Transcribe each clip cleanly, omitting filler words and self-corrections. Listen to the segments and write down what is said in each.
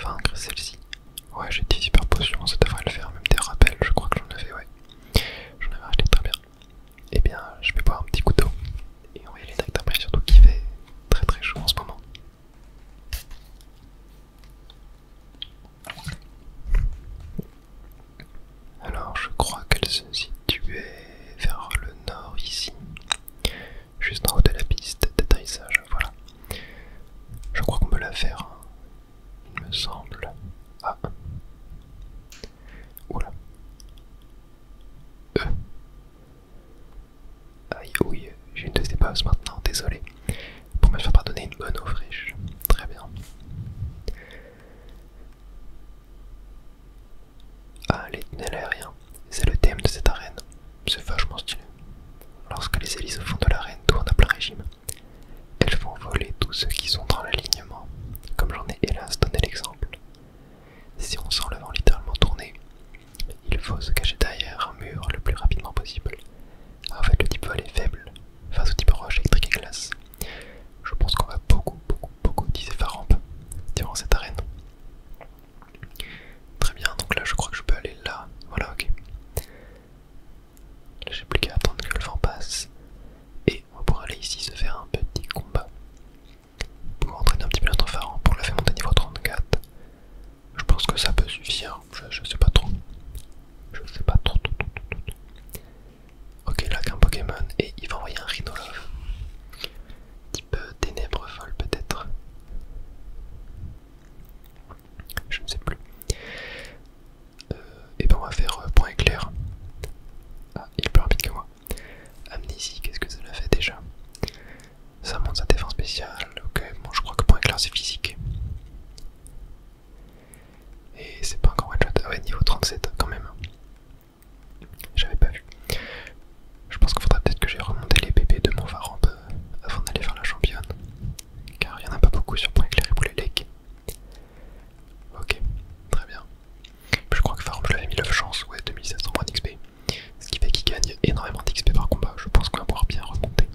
vaincre celle-ci. Ouais, j'ai 10 hyper potions, ça devrait le faire, même des rappels, je crois que j'en avais, ouais. J'en avais acheté très bien. Eh bien, je vais boire un petit coup d'eau. Et on va y aller direct après, surtout qu'il fait très très chaud en ce moment. Alors, je crois qu'elle se situait vers le nord ici. Juste en haut de la piste d'atterrissage, voilà. Je crois qu'on peut la faire, hein. Il me semble. Ah. Oula. Aïe, oui, j'ai une de ces passes maintenant, désolé. Pour me faire pardonner, une bonne eau fraîche. Très bien. Ah, les tunnels aériens. C'est le thème de cette arène. C'est vachement stylé. Lorsque les hélices au fond de l'arène tournent à plein régime, elles font voler tous ceux qui sont dans l'alignement, comme j'en ai hélas donné l'exemple. Si on sent le vent littéralement tourner, il faut se cacher derrière un mur le plus rapidement possible. En fait, le type vol est faible face au type roche électrique et glace. Je pense qu'on va beaucoup utiliser Faramp durant cette arène. Très bien, donc là je crois que je peux aller là. Voilà, ok. Là j'ai plus qu'à attendre que le vent passe. Et on va pouvoir aller ici se faire un petit combat. Pour entraîner un petit peu notre Faramp pour le faire monter niveau 34. Je pense que ça peut suffire, je sais pas trop. Je sais pas trop. Ok, là qu'un Pokémon et il va envoyer un Rhinolove. Type ténèbres folles peut-être. Je ne sais plus. Et ben on va faire point éclair. Ah, il est plus rapide que moi. Amnésie, qu'est-ce que ça l'a fait déjà? Ça monte sa défense spéciale. Ok, bon je crois que point éclair c'est physique. Et c'est pas encore one shot. Ah ouais, niveau 37 quand même. J'avais pas vu. Je pense qu'il faudra peut-être que j'ai remonté les bébés de mon Faramp avant d'aller faire la championne. Car il n'y en a pas beaucoup sur point éclair et pour les legs. Ok, très bien. Je crois que Faramp je l'avais mis 9 chance, ouais, 2700 points d'XP. Ce qui fait qu'il gagne énormément d'XP par combat. Je pense qu'on va pouvoir bien remonter.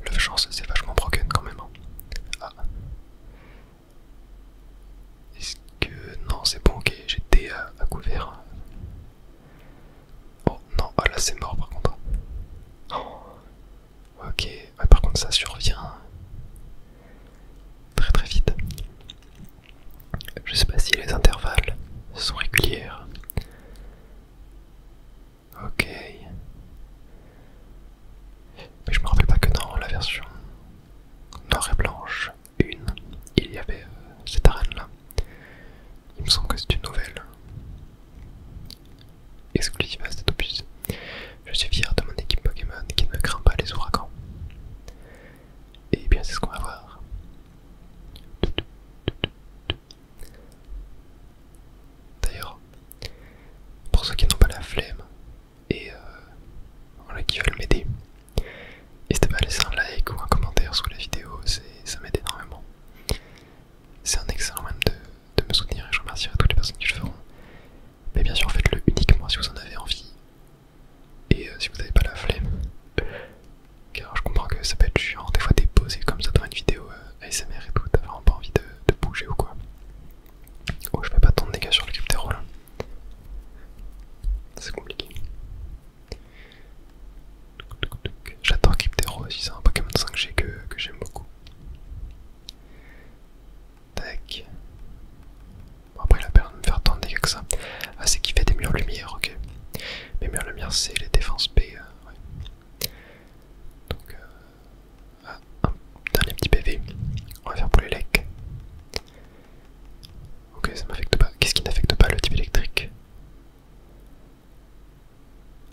9 chance c'est vachement broken quand même. Hein. Ah. Est-ce que... Non c'est bon, ok, j'étais à couvert. Oh non, ah là c'est mort par contre. Oh. Ok, ouais, par contre ça survient très vite. Je sais pas si les intervalles sont régulières. Ok. Mais je me rappelle pas que dans la version noire et blanche 1, il y avait cette arène là. Il me semble que c'est une nouvelle exclusive à cet opus. Je suis fier de mon équipe Pokémon qui ne craint pas les ouragans. Et bien c'est ce qu'on va voir. D'ailleurs, pour ceux qui n'ont pas la flemme et qui veulent m'aider, n'hésitez pas à laisser un like ou un commentaire sous la vidéo, ça m'aide énormément. C'est un excellent moyen de me soutenir et je remercierai toutes les personnes qui le feront. Mais bien sûr faites-le uniquement si vous en avez envie. Et si vous n'avez pas la flemme. Car je comprends que ça peut être chiant des fois d'être posé comme ça dans une vidéo ASMR et tout, t'as vraiment pas envie de bouger ou quoi. Oh, je fais pas tant de dégâts sur le Cryptero là. C'est compliqué. J'adore Cryptero aussi, c'est un Pokémon 5G que j'aime beaucoup. Tac. Bon, après il a pas l'air de me faire tant de dégâts que ça. Ah, c'est qu'il fait des murs lumière, ok. Mais murs lumière c'est les défenses P. Ouais. Donc un dernier petit PV. On va faire pour les legs. Ok, ça m'affecte pas. Qu'est-ce qui n'affecte pas le type électrique?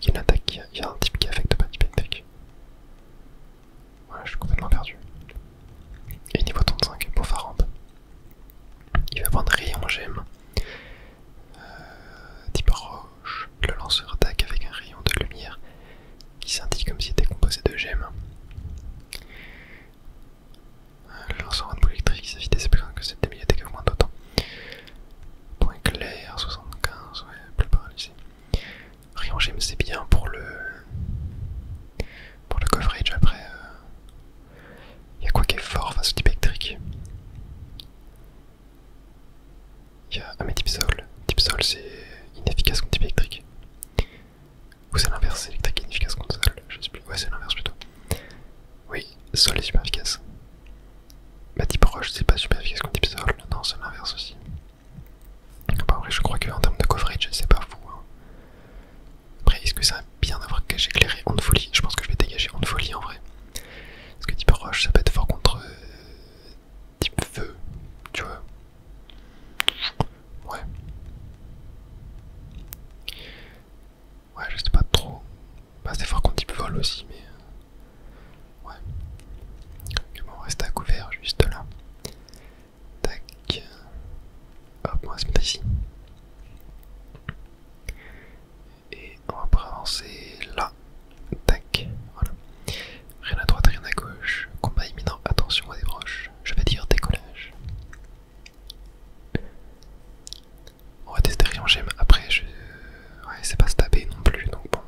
Il y a une attaque, il y a un type qui affecte pas le type électrique. Voilà, je suis complètement perdu. Et niveau 35 pour Faramp. Il va prendre rayon gemme. Type roche. Le lanceur attaque avec un rayon de lumière qui scintille comme s'il était composé de gemmes. Le lanceur en boule électrique, sa vitesse est plus grande que cette demi attaque augmente d'autant. Point clair, 75, ouais, plus paralysé. Rayon gemme c'est bien pour le coverage après. Il y a quoi qui est fort face au type électrique? Il y a... Ah mais type sol. Type sol c'est inefficace contre type électrique. Ou c'est l'inverse, électrique inefficace contre sol. Je sais plus. Ouais c'est l'inverse plutôt. Oui, sol est super efficace. Bah type roche c'est pas super efficace contre type sol. Non c'est l'inverse aussi. Bah, après je crois qu'en termes de coverage c'est pas fou. Hein. Après est-ce que ça va bien avoir caché éclairé en folie? Je pense que je vais dégager en folie en vrai. Parce que type roche ça peut être fort contre type feu. Tu vois. Ouais. Ouais, je sais pas trop. Bah, c'est fort contre type vol aussi, mais. Ouais. Ok, bon, on reste à couvert juste là. Tac. Hop, on va se mettre ici. Et on va pouvoir avancer là. Tac. Voilà. Rien à droite, rien à gauche. Combat imminent, attention à des broches. Je vais dire décollage. On va tester Rayon Gemme. Après, ouais, c'est pas stabé non plus, donc bon.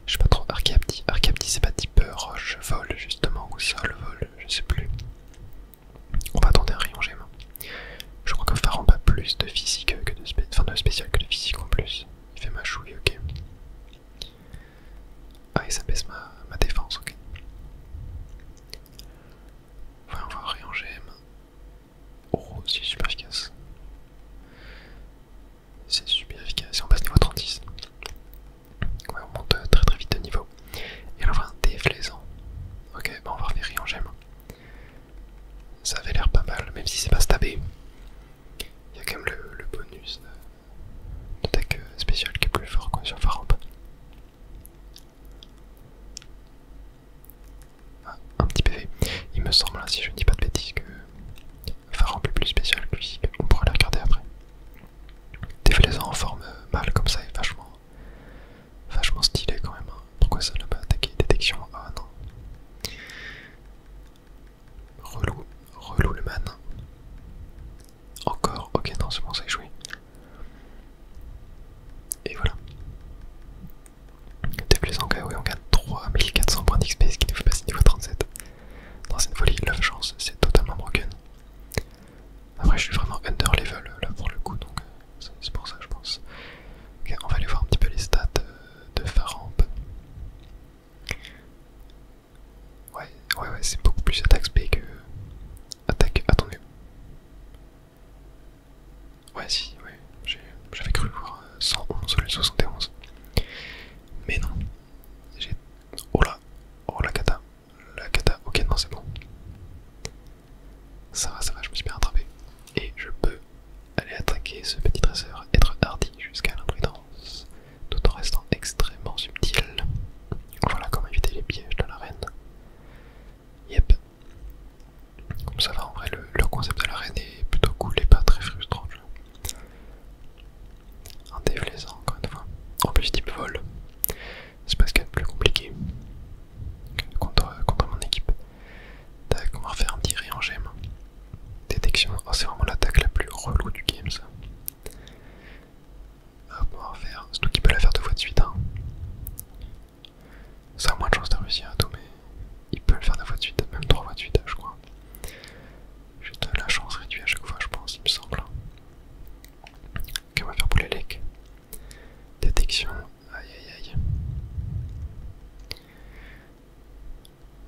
Je sais pas trop. Arcapti. Arcapti, c'est pas type roche, vol justement, ou sol, vol, je sais plus. On va tenter un Rayon Gemme. Je crois que Faramp a plus de physique que de spécial que de physique en plus. Il fait ma chouille, ok. Ah, et ça baisse ma défense, ok. Voyons voir Rayon Gemme. Oh, c'est super efficace. C'est super efficace. Et on passe niveau 36. Ouais, on monte très très vite de niveau. Et là, on va un déflaisant. Ok, bah on va revenir Rayon Gemme. Ça avait l'air pas mal, même si c'est pas stabé. Il y a quand même le bonus d'attaque spéciale qui est plus fort quoi, sur Faramp. Ah, un petit PV. Il me semble, hein, si je ne dis pas de bêtises, que Faramp est plus spécial que physique. On pourra la regarder après. Déflaisant en forme mâle comme ça est vachement stylé quand même. Hein. Pourquoi ça n'a pas attaqué détection? Ah non. Relou le man. Encore, ok, non, c'est bon, ça a échoué. Et voilà. Déplaisant KO et on gagne 3400 points d'XP, ce qui nous fait passer niveau 37. Dans une folie, love chance, c'est totalement broken. Après, je suis vraiment under level là pour le coup, donc c'est pour ça, je pense. Ok, on va aller voir un petit peu les stats de Faramp. Ouais, c'est beaucoup plus attaque spé que. Attaque. Attendez. Ouais, si, ouais. J'avais cru voir 111 au lieu de 71. Mais non. J'ai. Oh là. Oh la cata. La cata. Ok, non, c'est bon. Ça va, je me suis bien rattrapé. Et je peux aller attaquer ce petit dresseur, être hardy jusqu'à l'imprudence, tout en restant extrêmement subtil. Voilà comment éviter les pièges de l'arène. Yep. Comme ça va, en vrai, le concept de l'arène est plutôt cool et pas très frustrant. Un déflaisant, encore une fois. En plus, type vol. C'est pas ce qu'il y a de plus compliqué contre mon équipe. Tac, on va refaire un petit rayon gemme. Détection, oh, c'est vraiment l'attaque la plus relou du game ça. Hop, on va refaire. C'est tout qui peut la faire 2 fois de suite. Hein. Ça a moins de chance de réussir à tout, mais il peut le faire 2 fois de suite, même 3 fois de suite, je crois. Juste la chance réduite à chaque fois, je pense, il me semble. Ok, on va faire bouler lec. Détection, aïe.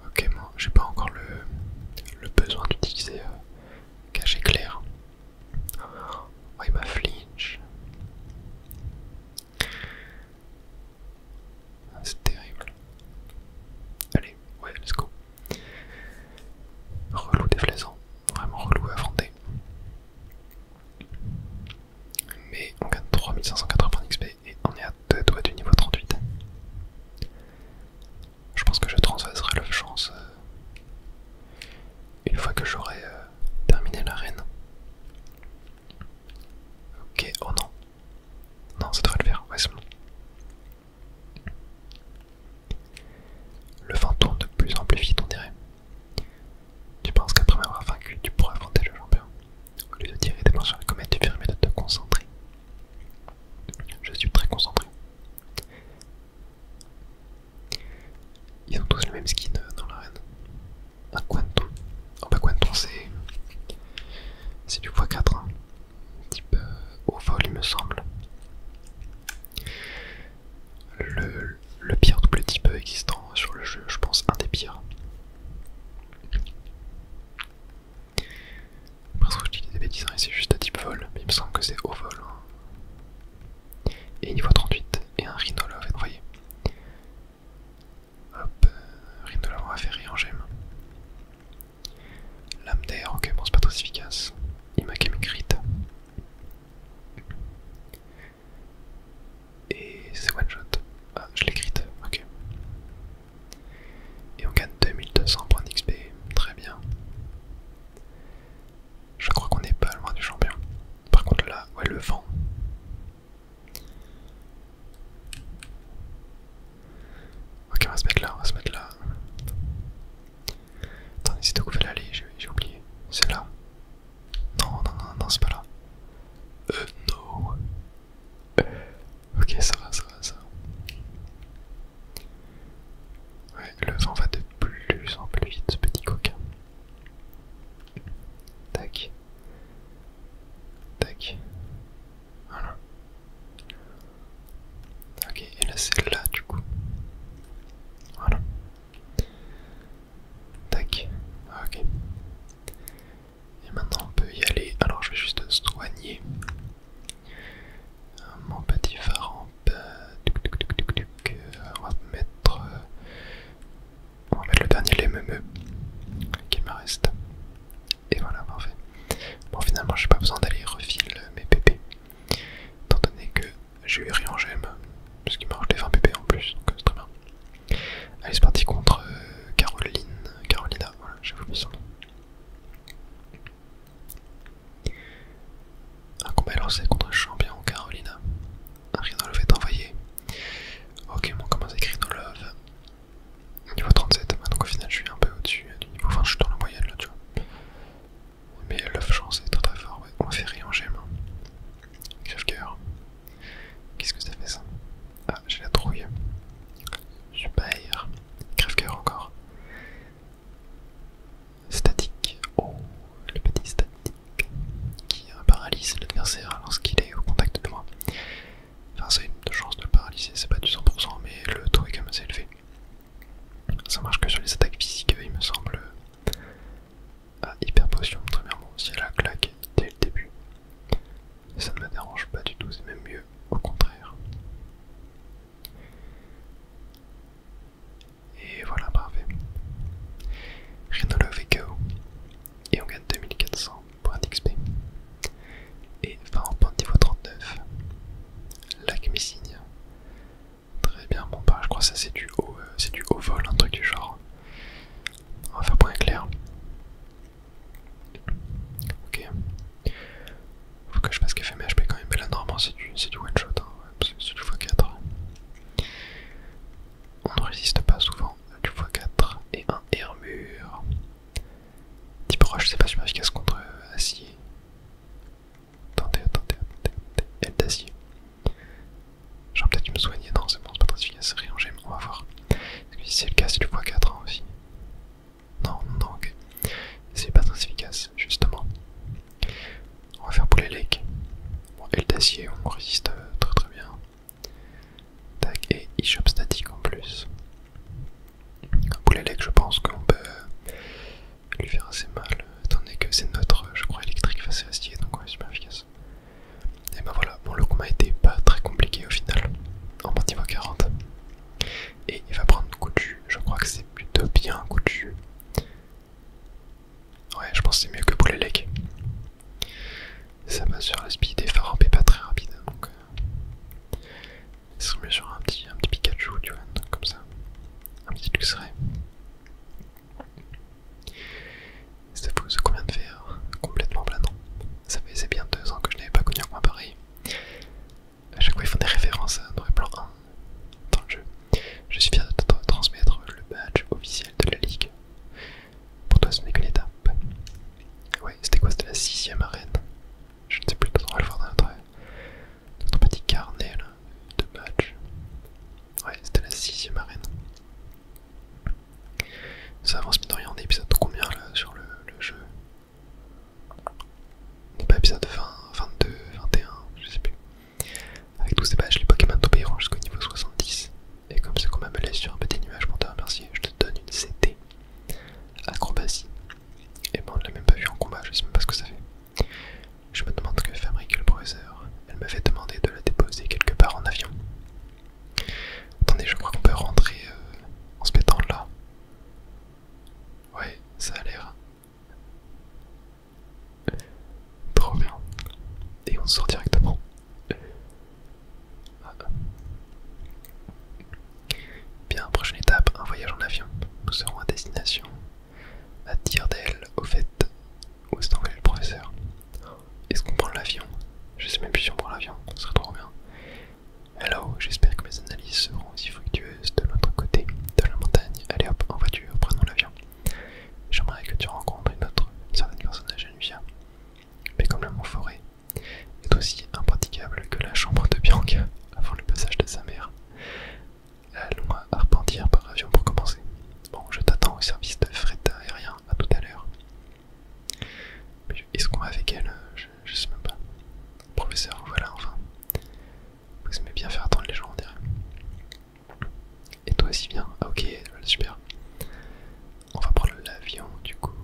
Ok, bon, j'ai pas encore le besoin d'utiliser cache éclair. Oh, il m'a flinch. C'est terrible. Allez, ouais, let's go. Relou déflaisant, vraiment relou à affronter. Mais on gagne 3580 points d'XP et on est à 2 doigts du niveau 38. Je pense que je transvaserai le chance une fois que j'aurai terminé l'arène. Ok, oh non. Non, ça devrait le faire, ouais c'est bon. Le vent tourne de plus en plus vite, on dirait. Tu penses qu'après m'avoir vaincu, tu pourras affronter le champion. Au lieu de tirer des points sur la comète, tu ferais mieux de te concentrer. Je suis très concentré. Ils ont tous le même skin dans l'arène. Un Quantum. Oh bah Quantum c'est... bêtises, hein, c'est juste de type vol, mais il me semble que c'est au vol. Hein. Et niveau 38, et un Rhinolove, vous voyez. Hop, Rhinolove, on va faire en gemme. Lame d'air, ok, bon, c'est pas très efficace. Il m'a qu'à crit. Et c'est one shot. Ah, je l'ai crit, ok. Et on gagne 2200 points d'XP, très bien. Je crois qu'on n'est pas loin du champion. Par contre là, ouais, le vent. Ok, on va se mettre là, on va se mettre là. Attendez, c'est où vous allez aller, j'ai oublié. C'est là. Non, non, non, non, c'est pas là. Non. Ok, ça va, ça va, ça va. Ouais, le vent va de plus en plus vite, ce petit coquin. Tac. Tac. Voilà. Ok, et là c'est là du coup. Voilà. Tac. Ok. Et maintenant on peut y aller. Alors je vais juste soigner mon petit phare. On va mettre le dernier LME qu'il me reste. Et voilà, parfait. Bon, finalement, j'ai pas besoin d'aller refiler mes PP. Étant donné que j'ai eu rien en gemme, parce qu'il marche des 20 PP en plus, donc c'est très bien. Allez, c'est parti contre Carolina, voilà, j'ai oublié son nom. Un combat est lancé contre le champion Carolina. Un Rhinolove est envoyé. Ok, bon, on commence avec Rhinolove. Niveau 37, donc au final je suis un peu au-dessus du niveau, enfin je suis dans la moyenne là, tu vois. Mais l'œuf chance est très très fort, ouais. On va faire rien en gemme. Crève-cœur. Qu'est-ce que ça fait ça? Ah, j'ai la trouille. Super. Crève-cœur encore. Statique. Oh, le petit statique qui paralyse l'adversaire lorsqu'il est au contact de moi. Enfin, ça a une chance de le paralyser, c'est pas du 100%, mais le taux est quand même assez élevé. Ça marche que sur les attaques physiques, il me semble. Ah, hyper potion, très bien. Bon, si elle a claque dès le début, ça ne me dérange pas du tout, c'est même mieux, au contraire. Et voilà, parfait. Rhinolove est KO. Et on gagne 2400 points d'XP. Et 20 points de niveau 39. Lac Messigne. Très bien, bon bah je crois que ça c'est du haut vol, un truc du genre. On va faire point éclair. Ok. Faut que je fasse qu'elle fait mes HP quand même, mais là normalement c'est du one shot, hein. C'est du x4. On ne résiste pas souvent à du x4 et un Hermure. Type roche, c'est pas super efficace contre acier. Attendez. Elle d'acier. J'aurais peut-être dû me soigner, non c'est bon, c'est pas très efficace, c'est rien en gemme, on va voir. Parce que si c'est le cas, c'est du x4 hein, aussi. Non, ok. C'est pas très efficace, justement. On va faire poulet lake. Bon, elle d'acier, on résiste très bien. Tac, et e-shop statique en plus. Poulet lake, je pense qu'on peut lui faire assez mal, étant donné que c'est notre, je crois, électrique face à acier, donc ouais, super efficace. Et ben voilà, bon, le combat était pas très compliqué au final, en bas niveau 40. Et il va prendre coup de jus, je crois que c'est plutôt bien un coup de jus. Ouais, je pense que c'est mieux que poulet lake. Ça va sur la speed et Faramp est pas très rapide, donc ça serait mieux sur un petit Pikachu, tu vois, comme ça. Un petit Luxray. Ça faisait combien de faire? Complètement planant. Ça faisait bien 2 ans que je n'avais pas connu un coin pareil. À chaque fois ils font des références à Noël Plan 1 dans le jeu. Je suis fier de te transmettre le badge officiel de la ligue. Pour toi ce n'est qu'une étape. Ouais, c'était quoi? C'était la 6ème arène. Je ne sais plus, on va le voir dans notre petit carnet là, de badge. Ouais, c'était la 6ème arène. Ça avance mine de rien, on est épisode combien là sur le jeu? On n'est pas épisode 20, 22, 21, je sais plus. Avec tous ces badges, les Pokémon t'obéiront jusqu'au niveau 70. Et comme c'est quand même allé sur un petit nuage pour te remercier, je te donne une CT. Acrobatie. Et bon, on l'a même pas vu en combat, je sais même pas ce que ça fait. on sort directement. Bien, prochaine étape, un voyage en avion. Nous serons à destination, à Deardale, au fait, où est envoyé le professeur. Est-ce qu'on prend l'avion? Je sais même plus si on prend l'avion, ce serait trop bien. Hello, j'espère que mes analyses seront aussi fructueuses de l'autre côté de la montagne. Allez hop, en voiture, prenons l'avion. J'aimerais que tu rencontres une certaine personne à Genuvia, mais comme la Montforêt est aussi impraticable que la chambre de Bianca avant le passage de sa mère. Allons à Arpentières par avion pour commencer. Bon, je t'attends au service de fret aérien, à tout à l'heure. Est-ce qu'on va avec elle? Je sais même pas. Professeur, voilà, enfin. Vous aimez bien faire attendre les gens, on dirait. Et toi aussi bien? Ah, ok, super. On va prendre l'avion, du coup.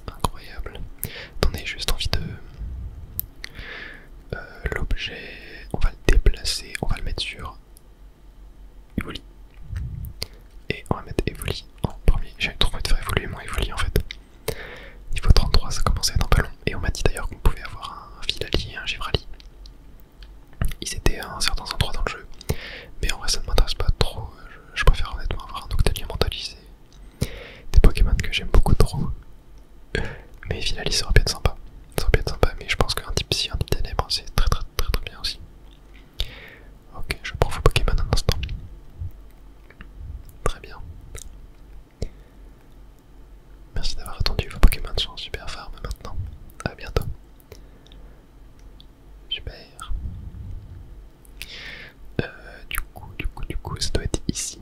Incroyable. Attendez, juste envie de... l'objet, on va le déplacer, on va le mettre sur Evoli. Et on va mettre Evoli en premier. J'avais trop envie de faire évoluer mon Evoli en fait. Niveau 33, ça commençait à être un peu long. Et on m'a dit d'ailleurs qu'on pouvait avoir un Filali et un Givrali. Ils étaient à un certain endroit dans le jeu. Mais en vrai, ça ne m'intéresse pas trop. Je préfère honnêtement avoir un Octalion mentalisé. Des Pokémon que j'aime beaucoup trop. Mais Filali, ça aurait pu être sympa. Ça aurait pu être sympa, mais je pense qu'un type psy, un type ténèbres, c'est très bien aussi. Ok, je prends vos Pokémon un instant. Très bien. Merci d'avoir attendu, vos Pokémon sont en super farm maintenant. À bientôt. Super. Du coup, ça doit être ici.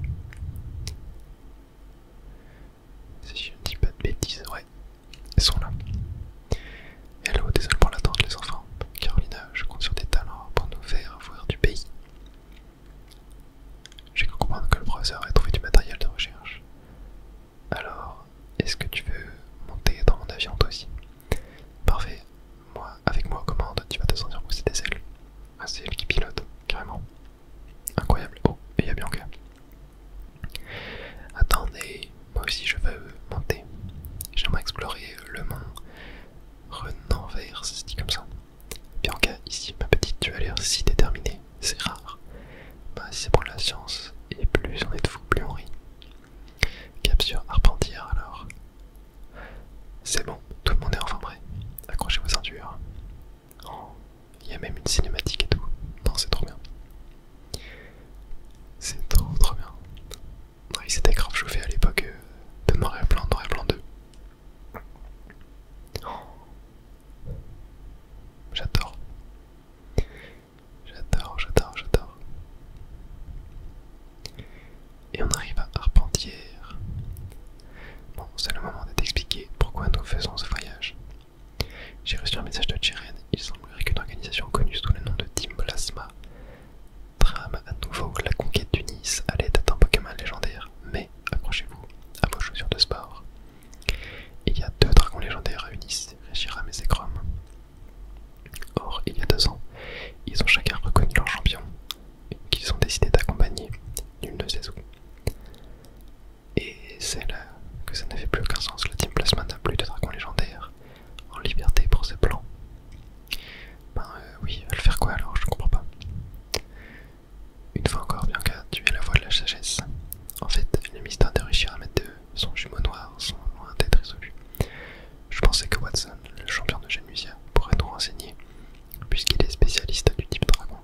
Si je ne dis pas de bêtises, ouais. Ils sont là. Hello, désolé pour l'attente les enfants. Carolina, je compte sur tes talents pour nous faire voir du pays. J'ai cru comprendre que le professeur a trouvé du matériel de recherche. Alors, est-ce que tu veux monter dans mon avion toi aussi? Parfait. Avec moi aux commandes, tu vas te sentir pousser des ailes. Ah, c'est elle qui pilote, carrément. Incroyable. Oh, et il y a Bianca. Attendez, moi aussi je veux monter. J'aimerais explorer le mont Renanvers, c'est dit comme ça. Bianca, ici, ma petite, tu as l'air si déterminée, c'est rare. Bah, si c'est pour la science, et plus on est de fous, plus on rit. Cap sur Arpentières alors. C'est bon, tout le monde est enfin prêt. Accrochez vos ceintures. Oh, il y a même une cinématique et tout. Non, c'est trop bien. C'est trop bien. Ouais, il s'était grave chauffé à l'époque de Noir et Blanc 2. Oh. J'adore. Et on arrive à Arpentières. Bon, c'est le moment de t'expliquer pourquoi nous faisons ce voyage. J'ai reçu un message de Jiren. Il semblerait qu'une organisation connue sous le nom de Team Plasma trame à nouveau la conquête du Nice à l'aide d'un Pokémon légendaire. Mais accrochez-vous à vos chaussures de sport. Il y a 2 dragons légendaires à Nice, Reshiram et Zekrom. Or, il y a 2 ans, ils ont chacun reconnu leur champion, qu'ils ont décidé d'accompagner, nul ne sait où. Et c'est là que ça n'avait plus aucun sens. La Team Plasma n'a plus de dragons légendaires en liberté pour ses plans. Oui, elle va le faire quoi alors? Je ne comprends pas. Une fois encore, Bianca, tu es la voix de la sagesse. En fait, les mystères de Reshiram et de son jumeau noir sont loin d'être résolus. Je pensais que Watson, le champion de Genuvia, pourrait nous renseigner, puisqu'il est spécialiste du type dragon.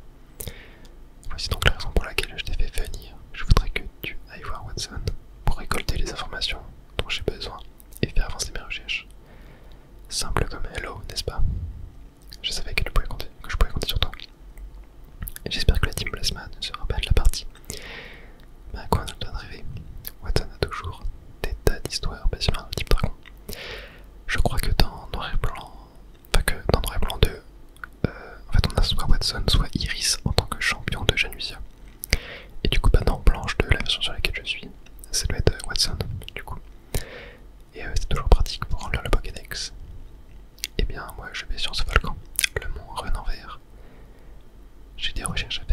Voici donc la raison pour laquelle je t'ai fait venir. Je voudrais que tu ailles voir Watson pour récolter les informations dont j'ai besoin et faire avancer mes recherches. Simple comme hello, n'est-ce pas? Je savais que je pouvais compter sur toi. Et j'espère que la Team Plasma ne sera pas de la partie. Mais à quoi on a le droit de rêver? Watson a toujours des tas d'histoires passionnantes de type dragon. Je crois que dans Noir et Blanc, dans Noir et Blanc 2, en fait on a soit Watson, soit Iris en tant que champion de Janusia. Et du coup, dans Blanche 2, la version sur laquelle je suis, ça doit être Watson, du coup. Et c'est toujours pratique pour remplir le Pokédex. Et bien, moi je vais sur ce volcan, le mont Renanvers. J'ai des recherches à faire.